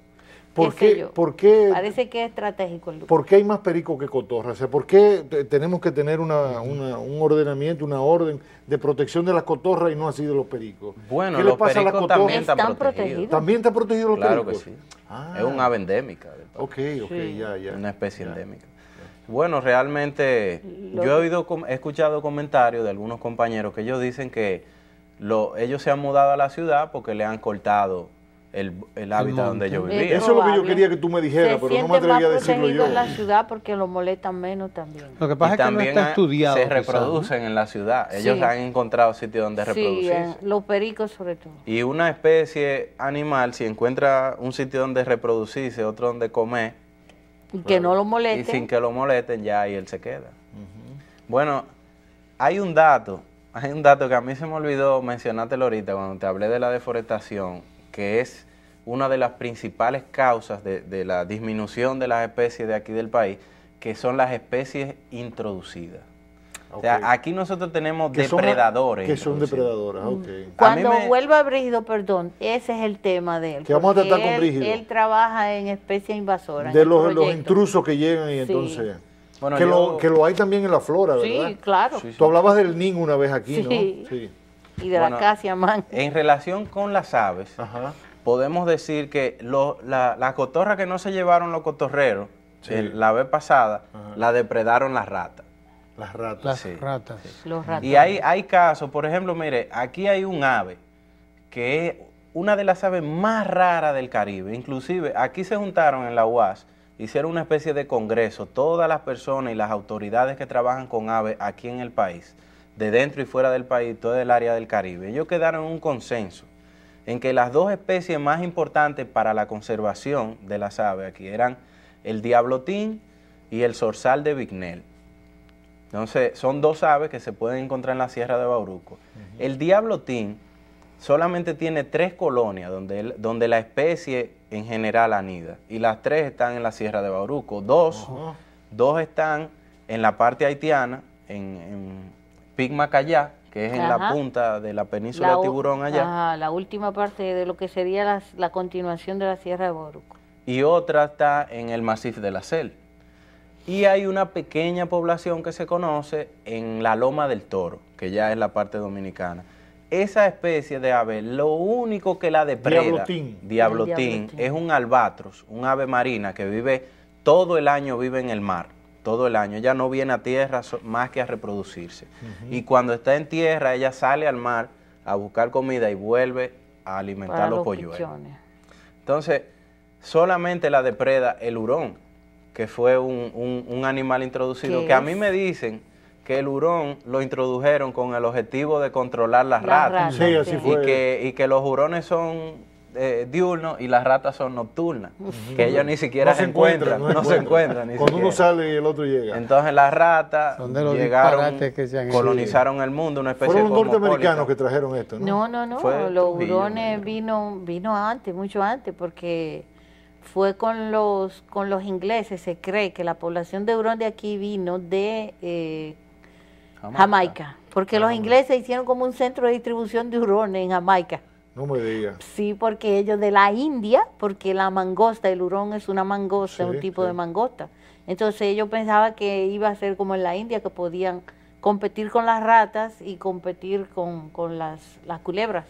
¿Por qué? Parece que es estratégico el lugar. ¿Por qué hay más perico que cotorra? O sea, ¿por qué tenemos que tener un ordenamiento, una orden de protección de las cotorras y no así de los pericos? Bueno, ¿qué los le pasa a las pericos cotorras? también están protegidos. ¿También están protegidos los claro pericos? Claro que sí. Es un ave endémica. Ok, sí. ya. Una especie endémica. Bueno, realmente yo he escuchado comentarios de algunos compañeros que ellos dicen que ellos se han mudado a la ciudad porque le han cortado el hábitat donde ellos vivían. Eso es lo que yo quería que tú me dijeras, pero no me atreví a decirlo yo. En la ciudad porque los molestan menos también. Lo que pasa es que no está estudiado. Se reproducen en la ciudad. Ellos han encontrado sitios donde reproducirse. Los pericos sobre todo. Y una especie animal, si encuentra un sitio donde reproducirse, otro donde comer, y que no lo molesten. Y sin que lo molesten, ya ahí él se queda. Bueno, hay un dato que a mí se me olvidó mencionártelo ahorita cuando te hablé de la deforestación, que es una de las principales causas de la disminución de las especies de aquí del país, que son las especies introducidas. Okay. O sea, aquí nosotros tenemos depredadores. Que son depredadoras, ok. Cuando vuelva a Brígido, perdón, ese es el tema de él. Que vamos a tratar con Brígido. Él trabaja en especies invasoras. De los intrusos que llegan y entonces... Bueno, que lo hay también en la flora, ¿verdad? Sí, claro. Tú hablabas del nin una vez aquí, ¿no? Sí. Y de la acacia man. En relación con las aves, podemos decir que las cotorras que no se llevaron los cotorreros, la vez pasada, la depredaron las ratas. Las ratas. Las ratas. Los ratas. Y hay casos, por ejemplo, mire, aquí hay un ave que es una de las aves más raras del Caribe. Inclusive, aquí se juntaron en la UAS, hicieron una especie de congreso, todas las personas y las autoridades que trabajan con aves aquí en el país, de dentro y fuera del país, todo el área del Caribe. Ellos quedaron en un consenso en que las dos especies más importantes para la conservación de las aves aquí eran el diablotín y el zorzal de Bignell. Entonces, son dos aves que se pueden encontrar en la Sierra de Bauruco. El diablotín solamente tiene 3 colonias donde la especie en general anida, y las 3 están en la Sierra de Bauruco. Dos están en la parte haitiana, en Pigmacayá, que es en la punta de la península de Tiburón allá. La última parte de lo que sería la continuación de la Sierra de Bauruco. Y otra está en el Massif de la Selle. Y hay una pequeña población que se conoce en la Loma del Toro, que ya es la parte dominicana. Esa especie de ave, lo único que la depreda, diablotín, es un albatros, un ave marina que vive todo el año, vive en el mar, todo el año. Ella no viene a tierra más que a reproducirse. Y cuando está en tierra, ella sale al mar a buscar comida y vuelve a alimentar los polluelos. Entonces, solamente la depreda el hurón, que fue un animal introducido, que a mí me dicen que el hurón lo introdujeron con el objetivo de controlar las ratas. Sí, así fue. Y que los hurones son diurnos y las ratas son nocturnas, que ellos ni siquiera se encuentran. Cuando uno sale y el otro llega. Entonces las ratas llegaron, colonizaron el mundo, una especie de Fueron los norteamericanos que trajeron esto, ¿no? No, los hurones vino antes, mucho antes, porque fue con los ingleses. Se cree que la población de hurón de aquí vino de Jamaica, porque los ingleses hicieron como un centro de distribución de hurones en Jamaica. No me digas. Sí, porque ellos de la India, porque la mangosta, el hurón es una mangosta, un tipo de mangosta. Entonces ellos pensaban que iba a ser como en la India, que podían competir con las ratas y competir con las culebras.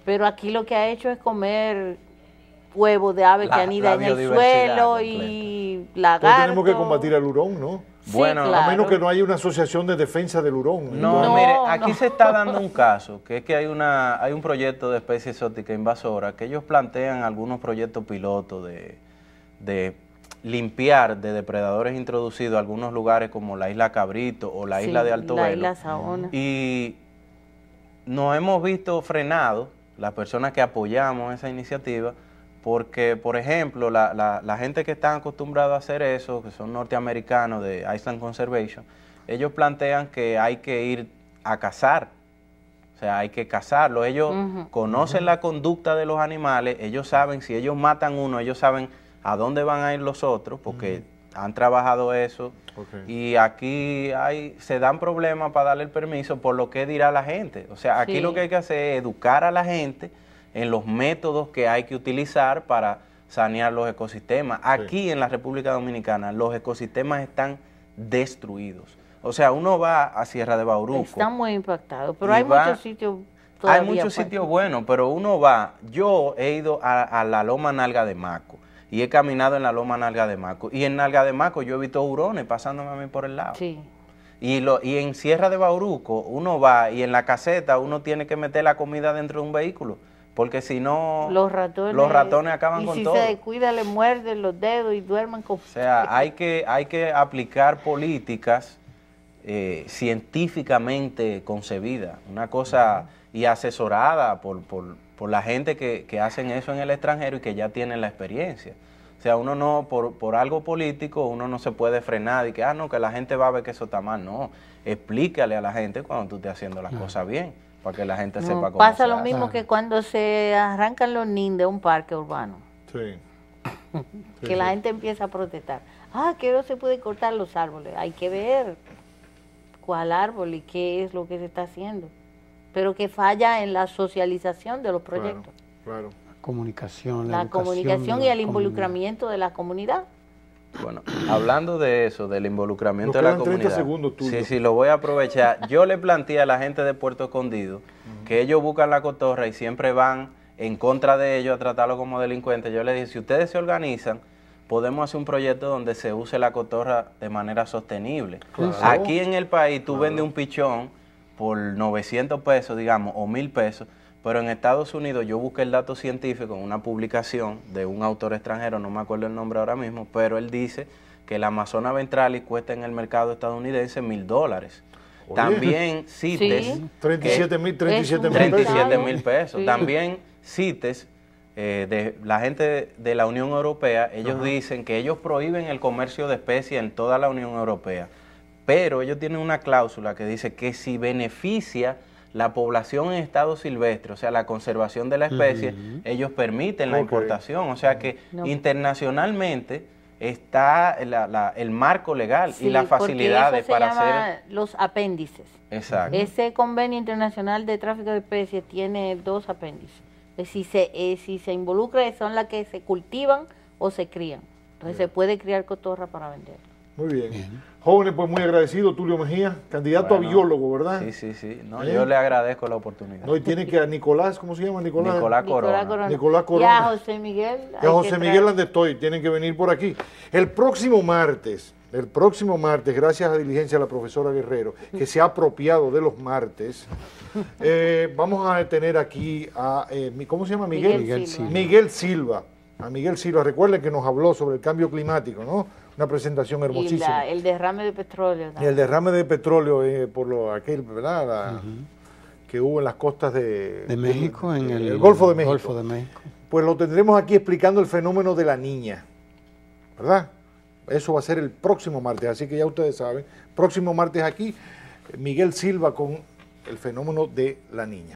Pero aquí lo que ha hecho es comer huevos de ave que anida en el suelo y lagartos. Tenemos que combatir al hurón, ¿no? Bueno, sí, claro. A menos que no haya una asociación de defensa del hurón. No, mire, aquí se está dando un caso, que es que hay un proyecto de especie exótica invasora, que ellos plantean algunos proyectos pilotos de limpiar de depredadores introducidos algunos lugares como la isla Cabrito o la isla de Alto Velo. La isla Saona. Y nos hemos visto frenados, las personas que apoyamos esa iniciativa, porque, por ejemplo, la gente que está acostumbrada a hacer eso, que son norteamericanos de Island Conservation, ellos plantean que hay que ir a cazar, o sea, hay que cazarlo. Ellos conocen la conducta de los animales, ellos saben, si ellos matan uno, ellos saben a dónde van a ir los otros, porque han trabajado eso. Y aquí se dan problemas para darle el permiso por lo que dirá la gente. O sea, aquí lo que hay que hacer es educar a la gente en los métodos que hay que utilizar para sanear los ecosistemas. Aquí en la República Dominicana los ecosistemas están destruidos. O sea, uno va a Sierra de Bauruco. Están muy impactados, pero hay muchos sitios todavía. Hay muchos sitios buenos, pero uno va. Yo he ido a la Loma Nalga de Maco y he caminado en la Loma Nalga de Maco. Y en Nalga de Maco yo he visto hurones pasándome a mí por el lado. Sí. Y en Sierra de Bauruco uno va y en la caseta uno tiene que meter la comida dentro de un vehículo, porque si no los ratones acaban con todo. Y si se descuida le muerden los dedos y duermen con... O sea, hay que aplicar políticas científicamente concebida, una cosa y asesorada por la gente que hacen eso en el extranjero y que ya tienen la experiencia. O sea, uno no, por algo político, uno no se puede frenar y que, no, que la gente va a ver que eso está mal. No, explícale a la gente cuando tú estés haciendo las cosas bien, para que la gente sepa cómo pasa se lo hace. mismo que cuando se arrancan los NIN de un parque urbano. Que la gente empieza a protestar. Que no se puede cortar los árboles. Hay que ver cuál árbol y qué es lo que se está haciendo. Pero que falla en la socialización de los proyectos. Claro. La comunicación y el involucramiento de la comunidad. Bueno, hablando de eso, del involucramiento de la comunidad. 30 segundos tuyos. Sí, lo voy a aprovechar. Yo le planteé a la gente de Puerto Escondido que ellos buscan la cotorra y siempre van en contra de ellos a tratarlo como delincuentes. Yo les dije, si ustedes se organizan, podemos hacer un proyecto donde se use la cotorra de manera sostenible. Claro. Aquí en el país tú vendes un pichón por 900 pesos, digamos, o 1,000 pesos, pero en Estados Unidos yo busqué el dato científico en una publicación de un autor extranjero, no me acuerdo el nombre ahora mismo, pero él dice que el Amazona ventralis cuesta en el mercado estadounidense $1,000. También CITES, 37,000 pesos. Sí. También CITES, de la gente de la Unión Europea, ellos dicen que ellos prohíben el comercio de especies en toda la Unión Europea, pero ellos tienen una cláusula que dice que si beneficia la población en estado silvestre, o sea, la conservación de la especie, ellos permiten la importación. O sea que internacionalmente está el marco legal y las facilidades para hacer los apéndices. Exacto. Ese convenio internacional de tráfico de especies tiene 2 apéndices. Si se involucra, son las que se cultivan o se crían. Entonces se puede criar cotorra para vender. Muy bien. Jóvenes, pues muy agradecido, Tulio Mejía, candidato a biólogo, ¿verdad? Sí. No, yo le agradezco la oportunidad. No, y tiene que a Nicolás, ¿cómo se llama? Nicolás Corona. Nicolás Corona. Y a José Miguel. Y a José Miguel donde estoy, tienen que venir por aquí. El próximo martes, gracias a diligencia de la profesora Guerrero, que se ha apropiado de los martes, vamos a tener aquí a, ¿cómo se llama? Miguel Silva. A Miguel Silva, recuerden que nos habló sobre el cambio climático, ¿no? Una presentación hermosísima. Y el derrame de petróleo. Y el derrame de petróleo por ¿verdad? Que hubo en las costas de México, en el Golfo de México. Golfo de México. Pues lo tendremos aquí explicando el fenómeno de la niña, ¿verdad? Eso va a ser el próximo martes, así que ya ustedes saben. Próximo martes aquí, Miguel Silva con el fenómeno de la niña.